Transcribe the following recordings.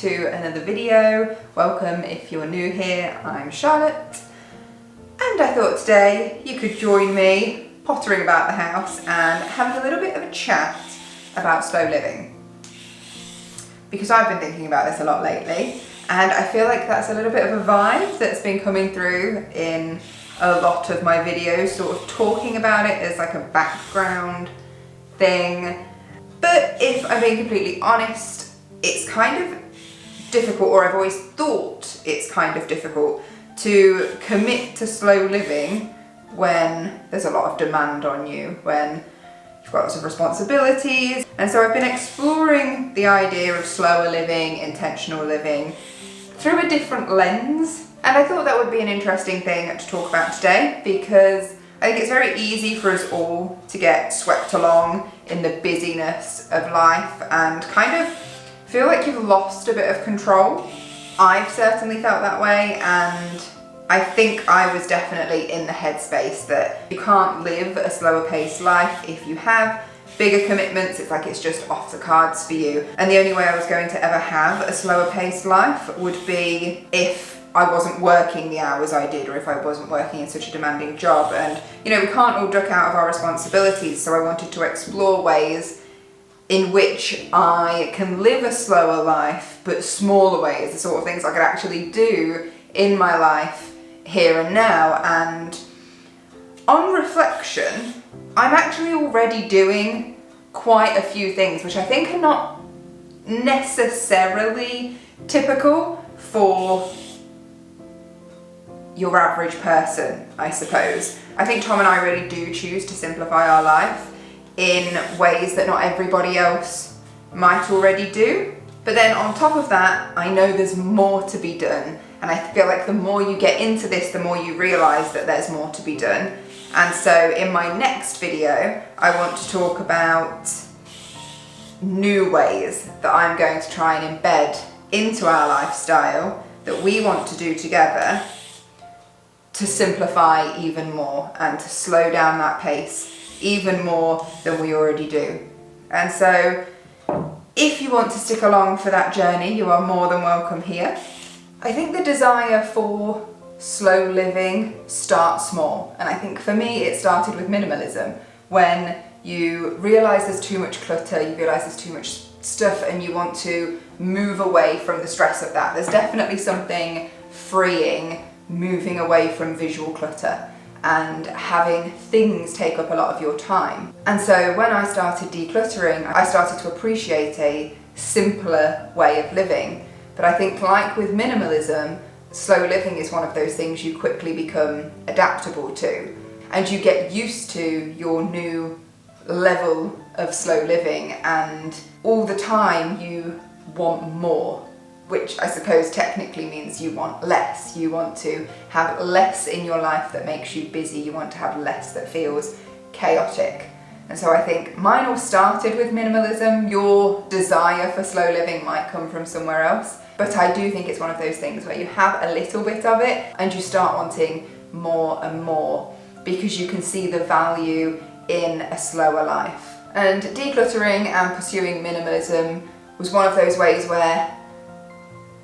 to another video. Welcome if you're new here, I'm Charlotte. And I thought today you could join me pottering about the house and having a little bit of a chat about slow living. Because I've been thinking about this a lot lately, and I feel like that's a little bit of a vibe that's been coming through in a lot of my videos, sort of talking about it as like a background thing. But if I'm being completely honest, it's kind of difficult, or I've always thought it's kind of difficult to commit to slow living when there's a lot of demand on you, when you've got lots of responsibilities. And so I've been exploring the idea of slower living, intentional living through a different lens. And I thought that would be an interesting thing to talk about today, because I think it's very easy for us all to get swept along in the busyness of life and kind of feel like you've lost a bit of control. I've certainly felt that way, and I think I was definitely in the headspace that you can't live a slower paced life if you have bigger commitments. It's like it's just off the cards for you. And the only way I was going to ever have a slower paced life would be if I wasn't working the hours I did, or if I wasn't working in such a demanding job. And you know, we can't all duck out of our responsibilities, so I wanted to explore ways in which I can live a slower life, but smaller ways, the sort of things I could actually do in my life here and now. And on reflection, I'm actually already doing quite a few things which I think are not necessarily typical for your average person, I suppose. I think Tom and I really do choose to simplify our life in ways that not everybody else might already do. But then on top of that, I know there's more to be done. And I feel like the more you get into this, the more you realise that there's more to be done. And so in my next video, I want to talk about new ways that I'm going to try and embed into our lifestyle that we want to do together to simplify even more and to slow down that pace even more than we already do. And so if you want to stick along for that journey, you are more than welcome here. I think the desire for slow living starts small, and I think for me it started with minimalism. When you realise there's too much clutter, you realise there's too much stuff, and you want to move away from the stress of that. There's definitely something freeing moving away from visual clutter and having things take up a lot of your time. And so when I started decluttering, I started to appreciate a simpler way of living. But I think, like with minimalism, slow living is one of those things you quickly become adaptable to, and you get used to your new level of slow living, and all the time you want more, which I suppose technically means you want less. You want to have less in your life that makes you busy. You want to have less that feels chaotic. And so I think mine all started with minimalism. Your desire for slow living might come from somewhere else. But I do think it's one of those things where you have a little bit of it and you start wanting more and more because you can see the value in a slower life. And decluttering and pursuing minimalism was one of those ways where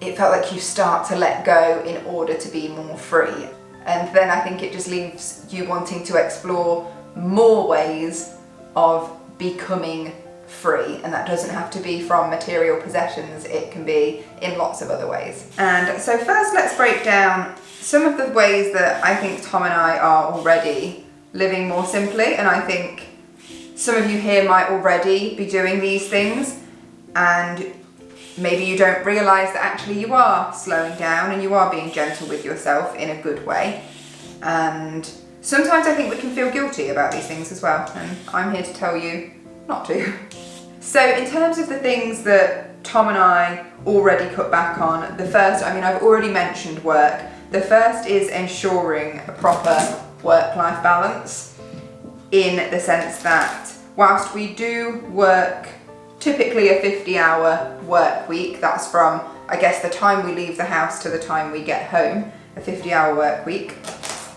it felt like you start to let go in order to be more free. And then I think it just leaves you wanting to explore more ways of becoming free, and that doesn't have to be from material possessions, it can be in lots of other ways. And so first let's break down some of the ways that I think Tom and I are already living more simply, and I think some of you here might already be doing these things, and maybe you don't realise that actually you are slowing down and you are being gentle with yourself in a good way. And sometimes I think we can feel guilty about these things as well, and I'm here to tell you not to. So in terms of the things that Tom and I already cut back on, the first, I've already mentioned work. The first is ensuring a proper work-life balance, in the sense that whilst we do work typically a 50-hour work week, that's from, I guess, the time we leave the house to the time we get home, a 50-hour work week.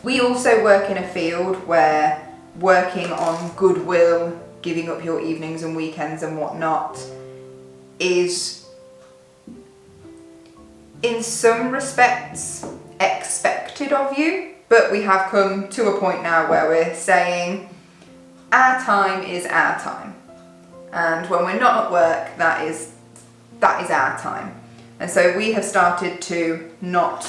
We also work in a field where working on goodwill, giving up your evenings and weekends and whatnot, is in some respects expected of you, but we have come to a point now where we're saying our time is our time, and when we're not at work, that is our time. And so we have started to not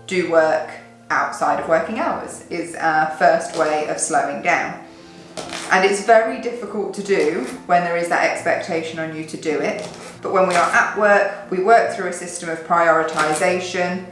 do work outside of working hours, is our first way of slowing down. And it's very difficult to do when there is that expectation on you to do it. But when we are at work, we work through a system of prioritization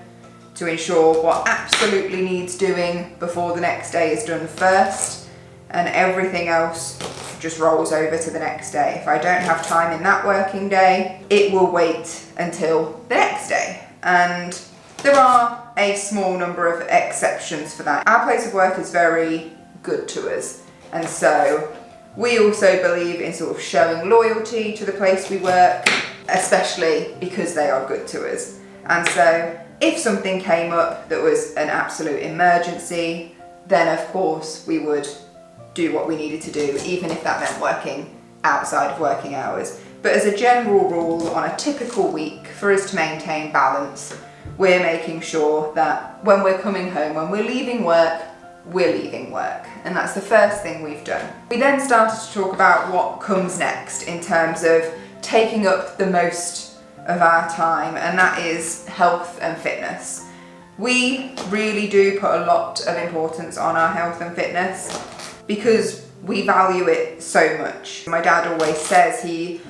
to ensure what absolutely needs doing before the next day is done first, and everything else just rolls over to the next day. If I don't have time in that working day, it will wait until the next day. And there are a small number of exceptions for that. Our place of work is very good to us. And so we also believe in sort of showing loyalty to the place we work, especially because they are good to us. And so if something came up that was an absolute emergency, then of course we would do what we needed to do, even if that meant working outside of working hours. But as a general rule, on a typical week, for us to maintain balance, we're making sure that when we're coming home, when we're leaving work, we're leaving work. And that's the first thing we've done. We then started to talk about what comes next in terms of taking up the most of our time, and that is health and fitness. We really do put a lot of importance on our health and fitness because we value it so much. My dad always says he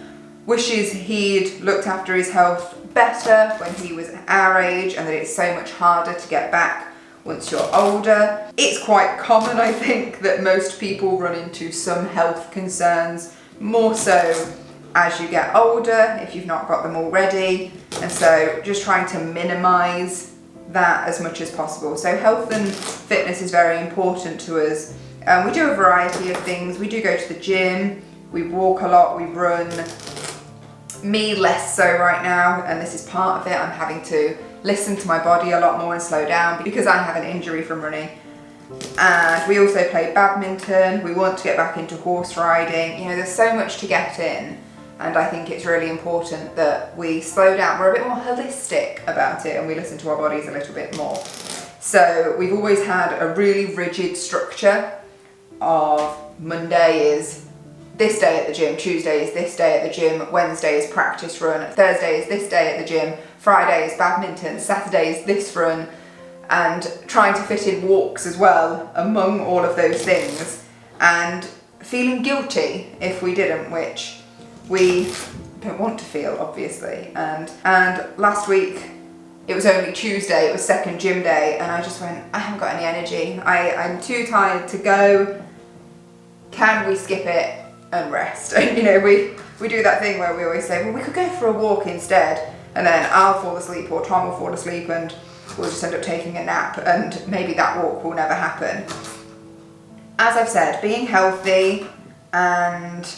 wishes he'd looked after his health better when he was our age, and that it's so much harder to get back once you're older. It's quite common, I think, that most people run into some health concerns, more so as you get older, if you've not got them already. And so just trying to minimize that as much as possible. So health and fitness is very important to us. We do a variety of things. We do go to the gym, we walk a lot, we run. Me less so right now, and this is part of it. I'm having to listen to my body a lot more and slow down because I have an injury from running. And we also play badminton. We want to get back into horse riding. You know, there's so much to get in, and I think it's really important that we slow down. We're a bit more holistic about it, and we listen to our bodies a little bit more. So we've always had a really rigid structure of Monday is this day at the gym, Tuesday is this day at the gym, Wednesday is practice run, Thursday is this day at the gym, Friday is badminton, Saturday is this run, and trying to fit in walks as well among all of those things, and feeling guilty if we didn't, which we don't want to feel, obviously. And last week, it was only Tuesday, it was second gym day, and I just went, I haven't got any energy. I'm too tired to go. Can we skip it and rest? And you know, we do that thing where we always say, well, we could go for a walk instead, and then I'll fall asleep or Tom will fall asleep and we'll just end up taking a nap, and maybe that walk will never happen. As I've said, being healthy and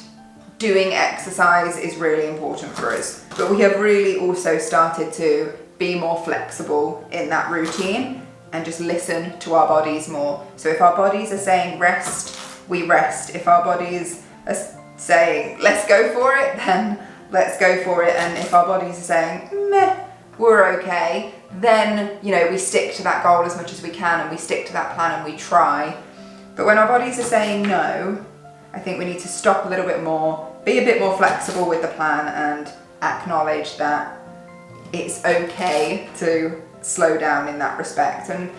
doing exercise is really important for us, but we have really also started to be more flexible in that routine and just listen to our bodies more. So if our bodies are saying rest, we rest. If our bodies are saying let's go for it, then let's go for it. And if our bodies are saying meh, we're okay, then you know, we stick to that goal as much as we can, and we stick to that plan and we try. But when our bodies are saying no, I think we need to stop a little bit more, be a bit more flexible with the plan, and acknowledge that it's okay to slow down in that respect. And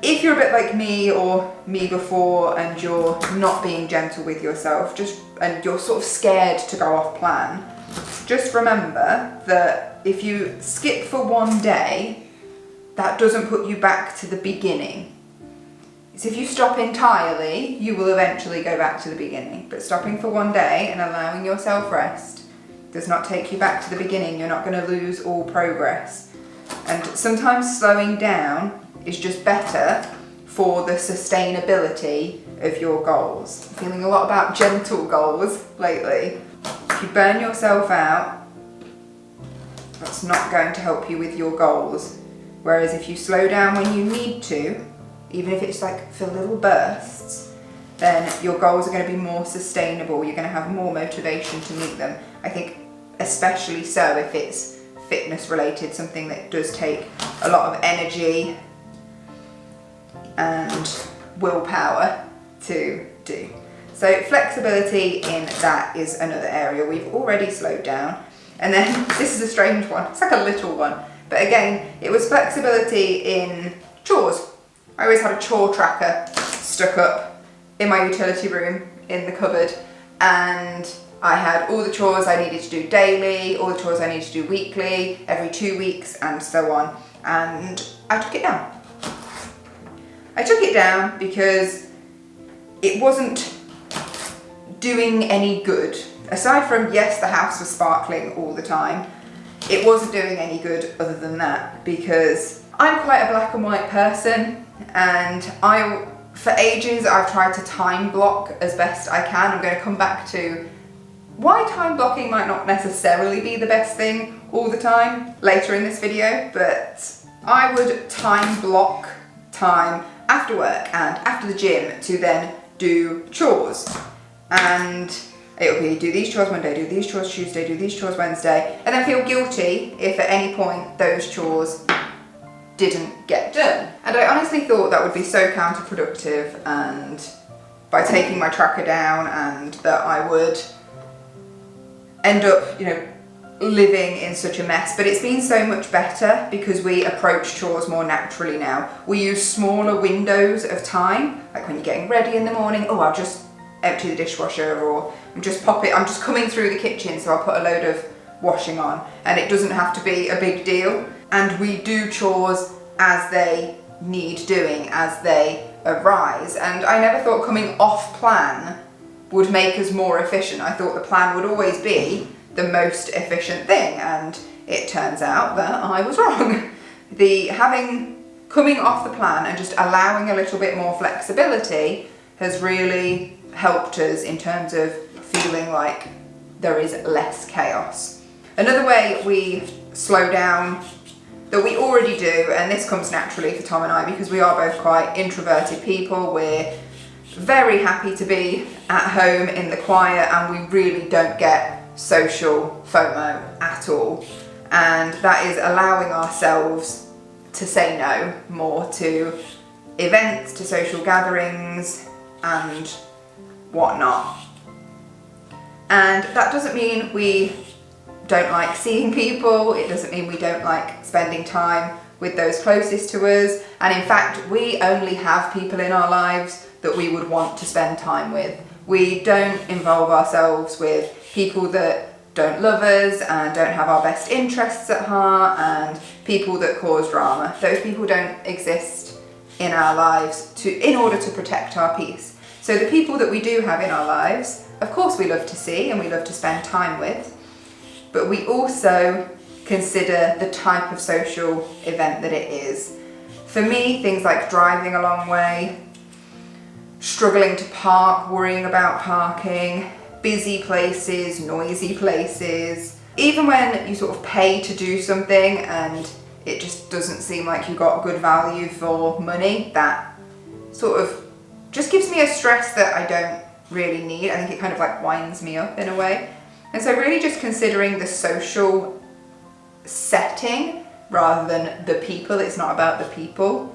if you're a bit like me or me before, and you're not being gentle with yourself, and you're sort of scared to go off plan, just remember that if you skip for one day, that doesn't put you back to the beginning. So if you stop entirely, you will eventually go back to the beginning. But stopping for one day and allowing yourself rest does not take you back to the beginning. You're not going to lose all progress. And sometimes slowing down is just better for the sustainability of your goals. I'm feeling a lot about gentle goals lately. If you burn yourself out, that's not going to help you with your goals. Whereas if you slow down when you need to, even if it's like for little bursts, then your goals are going to be more sustainable. You're going to have more motivation to meet them. I think especially so if it's fitness related, something that does take a lot of energy and willpower to do. So flexibility in that is another area. We've already slowed down. And then this is a strange one. It's like a little one. But again, it was flexibility in chores. I always had a chore tracker stuck up in my utility room in the cupboard, and I had all the chores I needed to do daily, all the chores I needed to do weekly, every 2 weeks, and so on. And I took it down. I took it down because it wasn't doing any good. Aside from, yes, the house was sparkling all the time, it wasn't doing any good other than that, because I'm quite a black and white person, and for ages I've tried to time block as best I can. I'm going to come back to why time blocking might not necessarily be the best thing all the time later in this video, but I would time block time after work and after the gym to then do chores. And it would be do these chores Monday, do these chores Tuesday, do these chores Wednesday, and then feel guilty if at any point those chores didn't get done. And I honestly thought that would be so counterproductive, and by taking my tracker down, and that I would end up, living in such a mess. But it's been so much better because we approach chores more naturally now. We use smaller windows of time, like when you're getting ready in the morning, I'll just empty the dishwasher, or I'm just coming through the kitchen, so I'll put a load of washing on, and it doesn't have to be a big deal. And we do chores as they need doing, as they arise. And I never thought coming off plan would make us more efficient. I thought the plan would always be the most efficient thing, and it turns out that I was wrong. Coming off the plan and just allowing a little bit more flexibility has really helped us in terms of feeling like there is less chaos. Another way we slow down that we already do, and this comes naturally for Tom and I because we are both quite introverted people. We're very happy to be at home in the quiet, and we really don't get social FOMO at all. And that is allowing ourselves to say no more to events, to social gatherings and whatnot. And that doesn't mean we don't like seeing people, it doesn't mean we don't like spending time with those closest to us, and in fact we only have people in our lives that we would want to spend time with. We don't involve ourselves with people that don't love us and don't have our best interests at heart, and people that cause drama. Those people don't exist in our lives in order to protect our peace. So the people that we do have in our lives, of course we love to see and we love to spend time with, but we also consider the type of social event that it is. For me, things like driving a long way, struggling to park, worrying about parking, busy places, noisy places, even when you sort of pay to do something and it just doesn't seem like you got good value for money, that sort of just gives me a stress that I don't really need. I think it kind of like winds me up in a way. And so really just considering the social setting rather than the people, it's not about the people,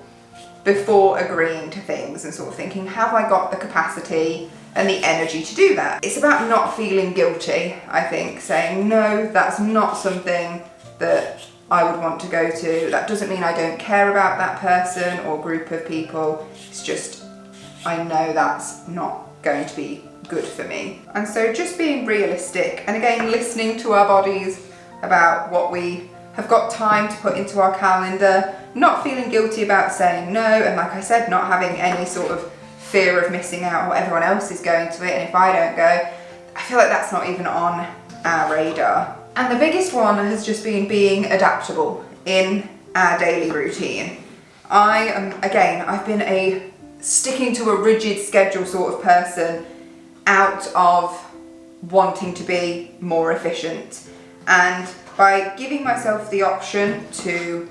before agreeing to things and sort of thinking, have I got the capacity and the energy to do that? It's about not feeling guilty, I think, saying, no, that's not something that I would want to go to. That doesn't mean I don't care about that person or group of people. It's just, I know that's not going to be good for me. And so just being realistic, and again, listening to our bodies about what we have got time to put into our calendar, not feeling guilty about saying no, and like I said, not having any sort of fear of missing out on what everyone else is going to it, and if I don't go, I feel like that's not even on our radar. And the biggest one has just been being adaptable in our daily routine. I've been a sticking to a rigid schedule sort of person out of wanting to be more efficient. And by giving myself the option to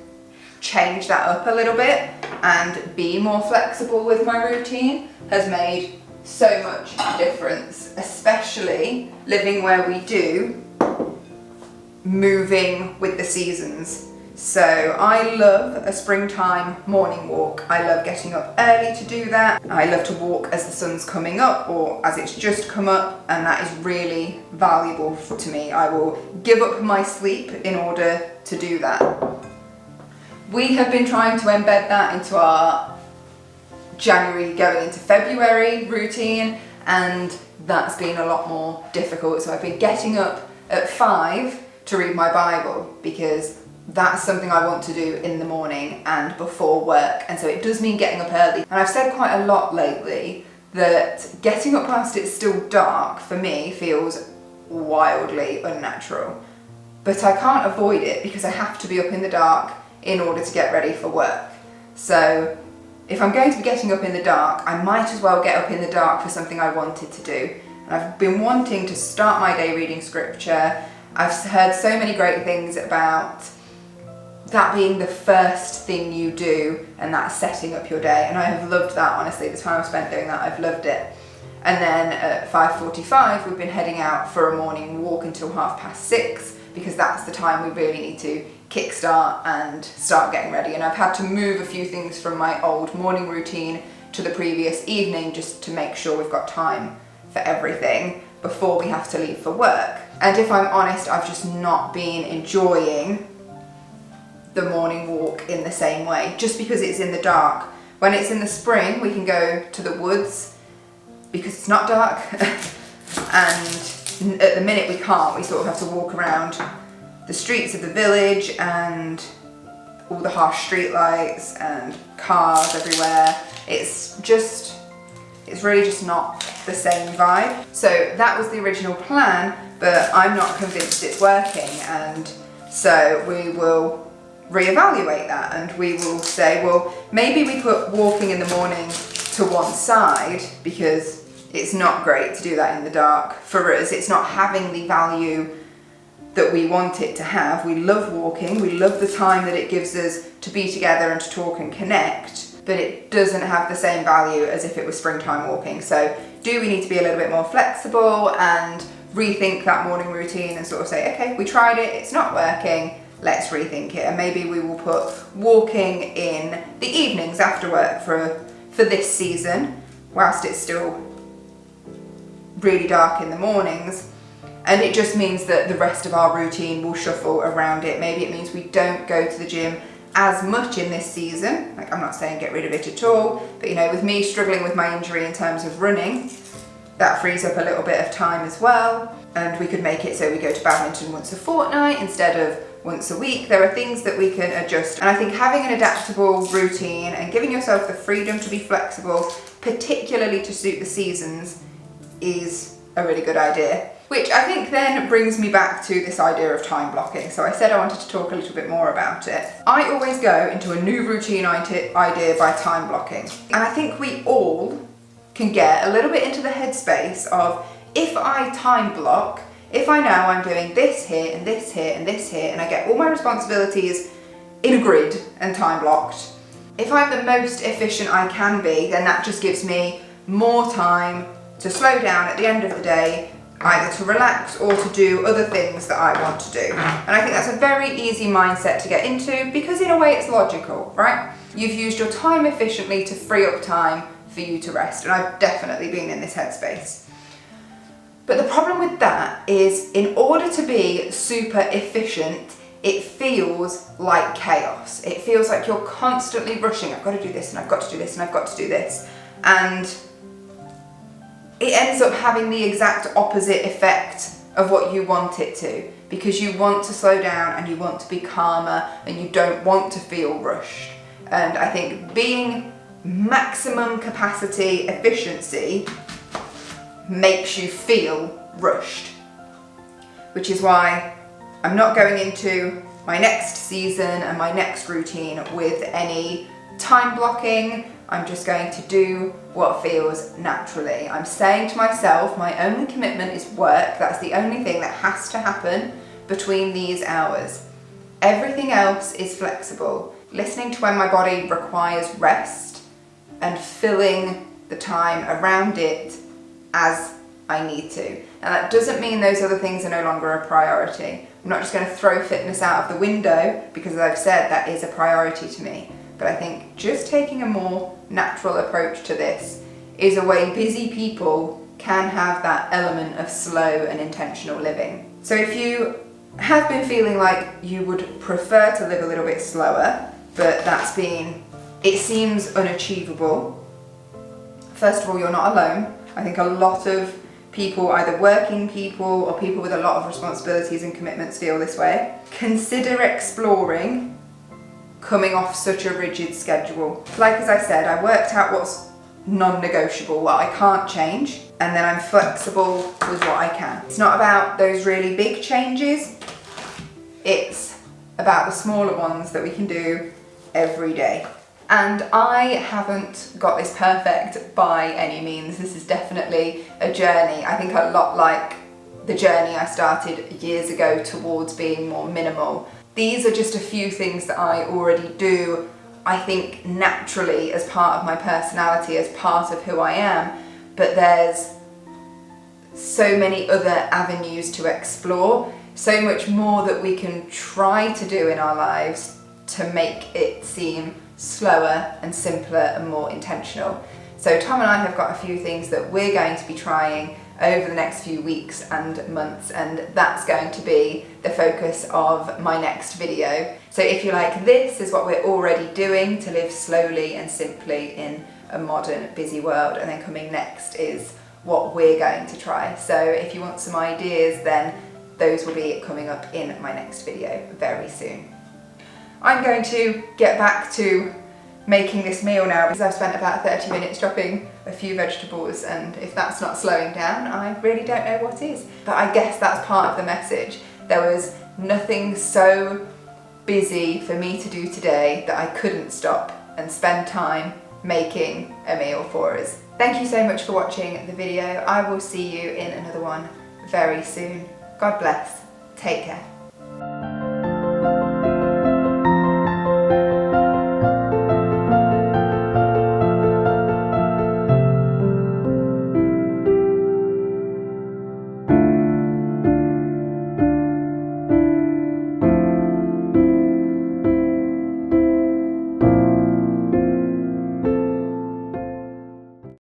change that up a little bit and be more flexible with my routine has made so much difference, especially living where we do moving with the seasons. So I love a springtime morning walk. I love getting up early to do that. I love to walk as the sun's coming up or as it's just come up, and that is really valuable to me. I will give up my sleep in order to do that. We have been trying to embed that into our January going into February routine, and that's been a lot more difficult. So I've been getting up at 5 to read my Bible because that's something I want to do in the morning and before work, and so it does mean getting up early. And I've said quite a lot lately that getting up whilst it's still dark for me feels wildly unnatural, but I can't avoid it because I have to be up in the dark in order to get ready for work. So if I'm going to be getting up in the dark, I might as well get up in the dark for something I wanted to do. And I've been wanting to start my day reading scripture. I've heard so many great things about that being the first thing you do, and that's setting up your day, and I have loved that. Honestly, the time I've spent doing that, I've loved it. And then at 5:45 we've been heading out for a morning walk until 6:30, because that's the time we really need to kickstart and start getting ready. And I've had to move a few things from my old morning routine to the previous evening just to make sure we've got time for everything before we have to leave for work. And if I'm honest, I've just not been enjoying the morning walk in the same way, just because it's in the dark. When it's in the spring, we can go to the woods because it's not dark, and at the minute we can't. We sort of have to walk around the streets of the village and all the harsh street lights and cars everywhere. It's really just not the same vibe. So that was the original plan, but I'm not convinced it's working, and so we will reevaluate that, and we will say, well, maybe we put walking in the morning to one side because it's not great to do that in the dark for us. It's not having the value that we want it to have. We love walking, we love the time that it gives us to be together and to talk and connect, but it doesn't have the same value as if it was springtime walking. So do we need to be a little bit more flexible and rethink that morning routine and sort of say, okay, we tried it, it's not working, let's rethink it, and maybe we will put walking in the evenings after work for this season, whilst it's still really dark in the mornings. And it just means that the rest of our routine will shuffle around it. Maybe it means we don't go to the gym as much in this season. Like, I'm not saying get rid of it at all, but you know, with me struggling with my injury in terms of running, that frees up a little bit of time as well. And we could make it so we go to badminton once a fortnight instead of once a week. There are things that we can adjust, and I think having an adaptable routine and giving yourself the freedom to be flexible, particularly to suit the seasons, is a really good idea. Which I think then brings me back to this idea of time blocking. So I said I wanted to talk a little bit more about it. I always go into a new routine idea by time blocking, and I think we all can get a little bit into the headspace of, if I time block, if I know I'm doing this here and this here and this here, and I get all my responsibilities in a grid and time blocked, if I'm the most efficient I can be, then that just gives me more time to slow down at the end of the day, either to relax or to do other things that I want to do. And I think that's a very easy mindset to get into, because in a way it's logical, right? You've used your time efficiently to free up time for you to rest, and I've definitely been in this headspace. But the problem with that is, in order to be super efficient, it feels like chaos. It feels like you're constantly rushing. I've got to do this, and I've got to do this, and I've got to do this. And it ends up having the exact opposite effect of what you want it to, because you want to slow down and you want to be calmer and you don't want to feel rushed. And I think being maximum capacity efficiency makes you feel rushed, which is why I'm not going into my next season and my next routine with any time blocking. I'm just going to do what feels naturally. I'm saying to myself, my only commitment is work. That's the only thing that has to happen between these hours. Everything else is flexible. Listening to when my body requires rest and filling the time around it as I need to. And that doesn't mean those other things are no longer a priority, I'm not just going to throw fitness out of the window, because as I've said, that is a priority to me. But I think just taking a more natural approach to this is a way busy people can have that element of slow and intentional living. So if you have been feeling like you would prefer to live a little bit slower, but it seems unachievable, first of all, you're not alone. I think a lot of people, either working people or people with a lot of responsibilities and commitments, feel this way. Consider exploring coming off such a rigid schedule. Like as I said, I worked out what's non-negotiable, what I can't change, and then I'm flexible with what I can. It's not about those really big changes, it's about the smaller ones that we can do every day. And I haven't got this perfect by any means. This is definitely a journey. I think a lot like the journey I started years ago towards being more minimal. These are just a few things that I already do, I think, naturally as part of my personality, as part of who I am, but there's so many other avenues to explore, so much more that we can try to do in our lives to make it seem slower and simpler and more intentional. So Tom and I have got a few things that we're going to be trying over the next few weeks and months, and that's going to be the focus of my next video. So if you like, this is what we're already doing to live slowly and simply in a modern, busy world, and then coming next is what we're going to try. So if you want some ideas, then those will be coming up in my next video very soon. I'm going to get back to making this meal now, because I've spent about 30 minutes chopping a few vegetables, and if that's not slowing down, I really don't know what is. But I guess that's part of the message. There was nothing so busy for me to do today that I couldn't stop and spend time making a meal for us. Thank you so much for watching the video. I will see you in another one very soon. God bless. Take care.